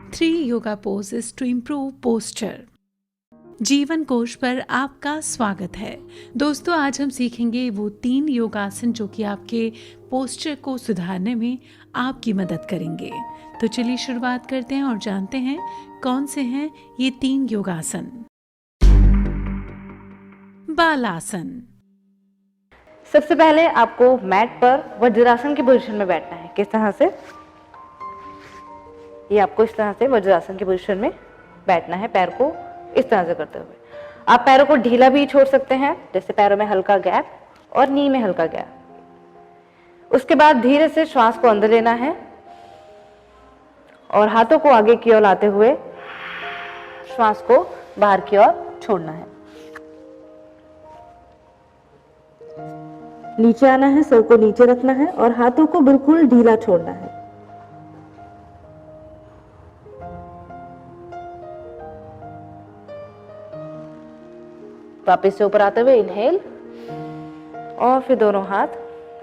3 yoga poses to improve posture. जीवन कोश पर आपका स्वागत है। दोस्तों, आज हम सीखेंगे वो 3 योगासन जो कि आपके पोस्चर को सुधारने में आपकी मदद करेंगे। तो चलिए शुरुआत करते हैं और जानते हैं कौन से हैं ये 3 योगासन। बालासन। सबसे पहले आपको मैट पर वज्रासन की पोजीशन में बैठना है। किस तरह से? ये आपको इस तरह से वज्रासन की पोजीशन में बैठना है, पैर को इस तरह से करते हुए। आप पैरों को ढीला भी छोड़ सकते हैं, जैसे पैरों में हल्का गैप और नी में हल्का गैप। उसके बाद धीरे से श्वास को अंदर लेना है और हाथों को आगे की ओर लाते हुए श्वास को बाहर की ओर छोड़ना है। नीचे आना है, सर को नीचे रखना है और हाथों को बिल्कुल ढीला छोड़ना है। वापस से ऊपर आते हुए इनहेल और फिर दोनों हाथ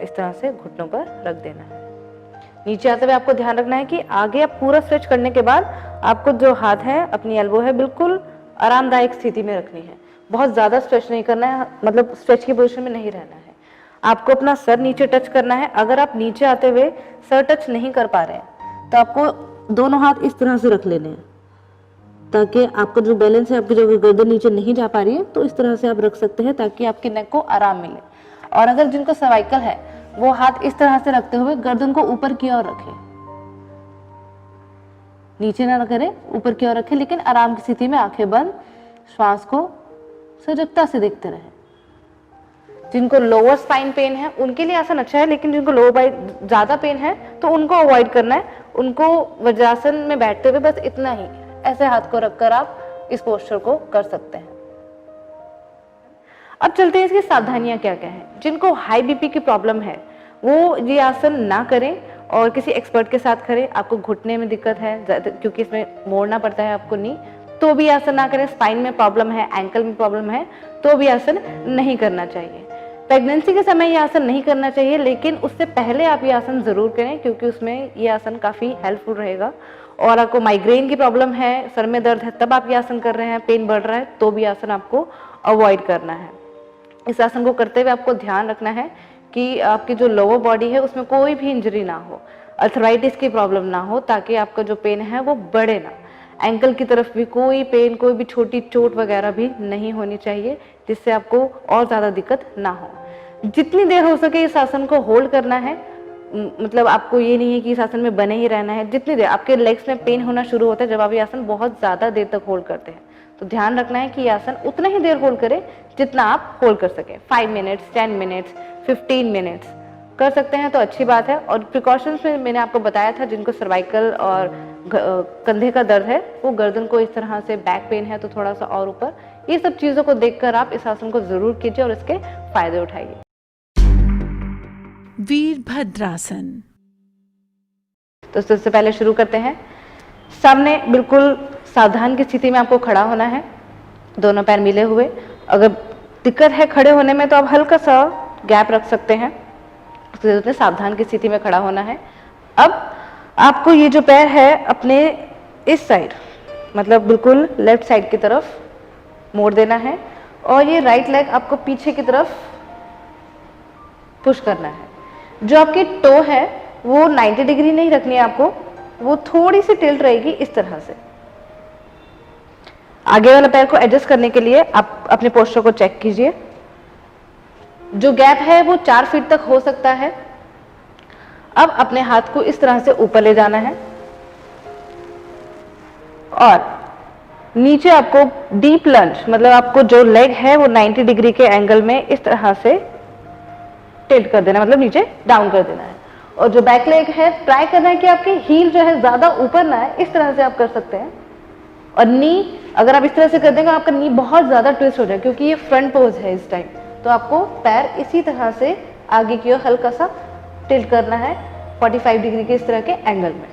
इस तरह से घुटनों पर रख देना है। नीचे आते हुए आपको ध्यान रखना है कि आगे आप पूरा स्ट्रेच करने के बाद आपको जो हाथ है, अपनी एल्बो है, बिल्कुल आरामदायक स्थिति में रखनी है। बहुत ज्यादा स्ट्रेच नहीं करना है, मतलब स्ट्रेच की पोजीशन में नहीं रहना है। आपको अपना सर नीचे टच करना है। अगर आप नीचे आते हुए सर टच नहीं कर पा रहे हैं तो आपको दोनों हाथ इस तरह से रख लेने हैं, ताकि आपका जो बैलेंस है, आपकी जो गर्दन नीचे नहीं जा पा रही है, तो इस तरह से आप रख सकते हैं ताकि आपके नेक को आराम मिले। और अगर जिनको सर्वाइकल है वो हाथ इस तरह से रखते हुए गर्दन को ऊपर की ओर रखें, नीचे ना करें, ऊपर की ओर रखें, लेकिन आराम की स्थिति में आंखें बंद, श्वास को सजगता से देखते रहें। जिनको लोअर स्पाइन पेन है उनके लिए आसन अच्छा है, लेकिन जिनको लोअर बाइट ज्यादा पेन है तो उनको अवॉइड करना है। उनको वज्रासन में बैठते हुए बस इतना ही ऐसे हाथ को रखकर आप इस पोस्चर को कर सकते हैं। अब चलते हैं इसकी सावधानियां क्या क्या है। जिनको हाई बीपी की प्रॉब्लम है वो ये आसन ना करें और किसी एक्सपर्ट के साथ करें। आपको घुटने में दिक्कत है क्योंकि इसमें मोड़ना पड़ता है आपको नी, तो भी आसन ना करें। स्पाइन में प्रॉब्लम है, एंकल में प्रॉब्लम है, तो भी आसन नहीं करना चाहिए। प्रेगनेंसी के समय ये आसन नहीं करना चाहिए, लेकिन उससे पहले आप ये आसन जरूर करें क्योंकि उसमें ये आसन काफी हेल्पफुल रहेगा। और आपको माइग्रेन की प्रॉब्लम है, सर में दर्द है, तब आप ये आसन कर रहे हैं, पेन बढ़ रहा है, तो भी आसन आपको अवॉइड करना है। इस आसन को करते हुए आपको ध्यान रखना है कि आपकी जो लोअर बॉडी है उसमें कोई भी इंजरी ना हो, अर्थराइटिस की प्रॉब्लम ना हो, ताकि आपका जो पेन है वो बढ़े ना। एंकल की तरफ भी कोई पेन, कोई भी छोटी चोट वगैरह भी नहीं होनी चाहिए, जिससे आपको और ज्यादा दिक्कत ना हो। जितनी देर हो सके इस आसन को होल्ड करना है, मतलब आपको ये नहीं है कि इस आसन में बने ही रहना है। जितनी देर आपके लेग्स में पेन होना शुरू होता है जब आप ये आसन बहुत ज्यादा देर तक होल्ड करते हैं, तो ध्यान रखना है कि ये आसन उतना ही देर होल्ड करें जितना आप होल्ड कर सकें। 5 मिनट्स, 10 मिनट्स, 15 मिनट्स कर सकते हैं तो अच्छी बात है। और प्रिकॉशंस में मैंने आपको बताया था, जिनको सर्वाइकल और कंधे का दर्द है, वो गर्दन को इस तरह से, बैक पेन है तो थोड़ा सा और ऊपर, ये सब चीजों को देखकर आप इस आसन को जरूर कीजिए और इसके फायदे उठाइए। वीरभद्रासन। तो सबसे पहले शुरू करते हैं। सामने बिल्कुल सावधान की स्थिति में आपको खड़ा होना है, दोनों पैर मिले हुए। अगर दिक्कत है खड़े होने में तो आप हल्का सा गैप रख सकते हैं। उसके सावधान की स्थिति में खड़ा होना है। अब आपको ये जो पैर है अपने इस साइड, मतलब बिल्कुल लेफ्ट साइड की तरफ मोड़ देना है और ये राइट लेग आपको पीछे की तरफ पुश करना है। जो आपकी टो है वो 90 डिग्री नहीं रखनी है आपको, वो थोड़ी सी टिल्ट रहेगी इस तरह से। आगे वाला पैर को एडजस्ट करने के लिए आप अपने पोस्चर को चेक कीजिए। जो गैप है वो 4 फीट तक हो सकता है। अब अपने हाथ को इस तरह से ऊपर ले जाना है और नीचे आपको डीप लंज, मतलब आपको जो लेग है वो 90 डिग्री के एंगल में इस तरह से टिल्ट कर देना, मतलब नीचे डाउन कर देना है। और जो बैक लेग है ट्राई करना है कि आपकी हील जो है ज्यादा ऊपर ना है, इस तरह से आप कर सकते हैं। और नी, अगर आप इस तरह से कर देंगे आपका नी बहुत ज्यादा ट्विस्ट हो जाए, क्योंकि ये फ्रंट पोज है इस टाइम, तो आपको पैर इसी तरह से आगे की ओर हल्का सा टिल्ट करना है 45 डिग्री के इस तरह के एंगल में।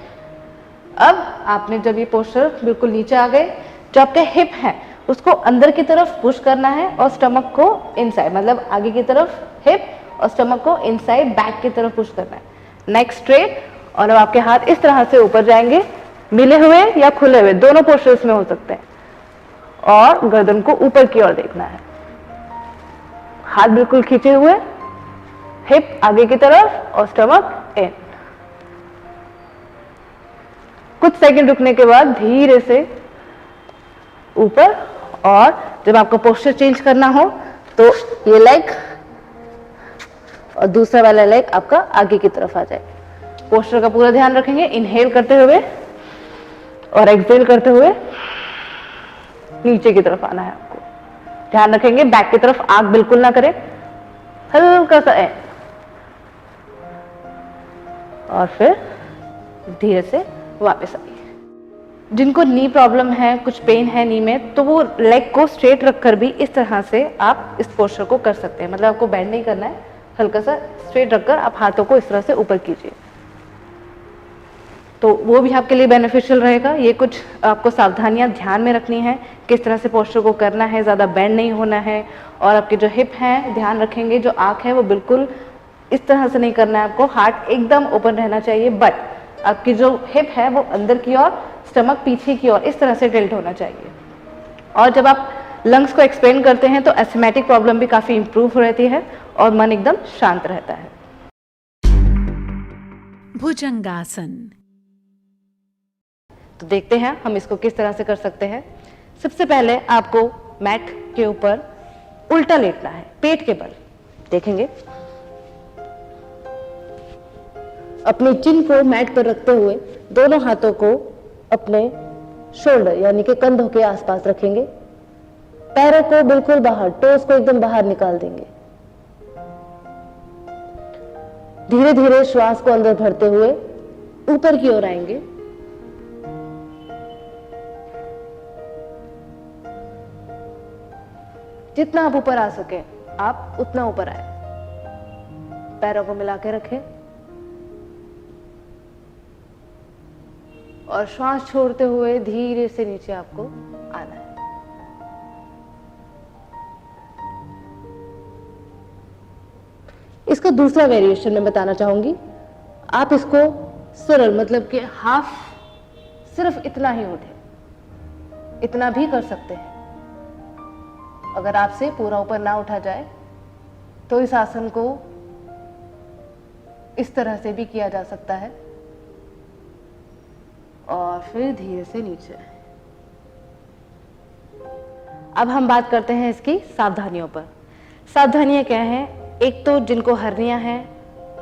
अब आपने जब ये पोस्चर बिल्कुल नीचे आ गए, जो आपके हिप है उसको अंदर की तरफ पुश करना है और स्टमक को इनसाइड, मतलब आगे की तरफ हिप और स्टमक को इनसाइड बैक की तरफ पुश करना है। नेक स्ट्रेट और अब आपके हाथ इस तरह से ऊपर जाएंगे, मिले हुए या खुले हुए दोनों पोस्चर्स में हो सकते हैं। और गर्दन को ऊपर की ओर देखना है, हाथ बिल्कुल खींचे हुए, हिप आगे की तरफ और स्टमक इन। कुछ सेकंड रुकने के बाद धीरे से ऊपर, और जब आपको पोस्चर चेंज करना हो तो ये लेग और दूसरा वाला लेग आपका आगे की तरफ आ जाए। पोस्चर का पूरा ध्यान रखेंगे, इनहेल करते हुए और एक्सहेल करते हुए नीचे की तरफ आना है आपको। ध्यान रखेंगे बैक की तरफ आंख बिल्कुल ना करें, हल्का सा एन, और फिर धीरे से वापस आइए। जिनको नी प्रॉब्लम है, कुछ पेन है नी में, तो वो लेग को स्ट्रेट रखकर भी इस तरह से आप इस पोस्चर को कर सकते हैं। मतलब आपको बेंड नहीं करना है, हल्का सा स्ट्रेट रखकर आप हाथों को इस तरह से ऊपर कीजिए, तो वो भी आपके लिए बेनिफिशियल रहेगा। ये कुछ आपको सावधानियां ध्यान में रखनी है, किस तरह से पोस्चर को करना है, ज़्यादा बेंड नहीं होना है। और आपके जो हिप हैं ध्यान रखेंगे, जो आँख है वो बिल्कुल इस तरह से नहीं करना है आपको, हार्ट एकदम ओपन रहना चाहिए, बट आपकी जो हिप है वो अंदर की ओर, स्टमक पीछे की ओर, इस तरह से टिल्ट होना चाहिए। और जब आप लंग्स को एक्सपेंड करते हैं तो एस्थमेटिक प्रॉब्लम भी काफ़ी इंप्रूव हो रहती है और मन एकदम शांत रहता है। भुजंगासन। तो देखते हैं हम इसको किस तरह से कर सकते हैं। सबसे पहले आपको मैट के ऊपर उल्टा लेटना है, पेट के बल। देखेंगे अपनी चिन को मैट पर रखते हुए दोनों हाथों को अपने शोल्डर यानी कि कंधों के आसपास रखेंगे। पैरों को बिल्कुल बाहर, टोस को एकदम बाहर निकाल देंगे। धीरे धीरे श्वास को अंदर भरते हुए ऊपर की ओर आएंगे। जितना आप ऊपर आ सके आप उतना ऊपर आए। पैरों को मिला के रखें और श्वास छोड़ते हुए धीरे से नीचे आपको आना है। इसका दूसरा वेरिएशन मैं बताना चाहूंगी। आप इसको सरल, मतलब कि हाफ, सिर्फ इतना ही उठे, इतना भी कर सकते हैं। अगर आपसे पूरा ऊपर ना उठा जाए तो इस आसन को इस तरह से भी किया जा सकता है और फिर धीरे से नीचे। अब हम बात करते हैं इसकी सावधानियों पर। सावधानियां क्या हैं? एक तो जिनको हर्निया है,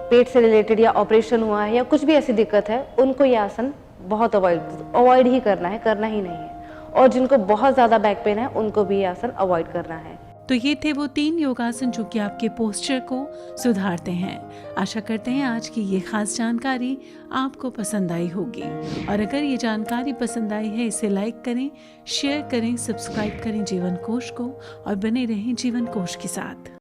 पेट से रिलेटेड या ऑपरेशन हुआ है या कुछ भी ऐसी दिक्कत है, उनको ये आसन बहुत अवॉइड ही करना है, करना ही नहीं है। और जिनको बहुत ज़्यादा बैक पेन है उनको भी ये आसन अवॉइड करना है। तो ये थे वो 3 योगासन जो कि आपके पोस्चर को सुधारते हैं। आशा करते हैं आज की ये खास जानकारी आपको पसंद आई होगी, और अगर ये जानकारी पसंद आई है इसे लाइक करें, शेयर करें, सब्सक्राइब करें जीवन कोश को, और बने रहें जीवन कोश के साथ।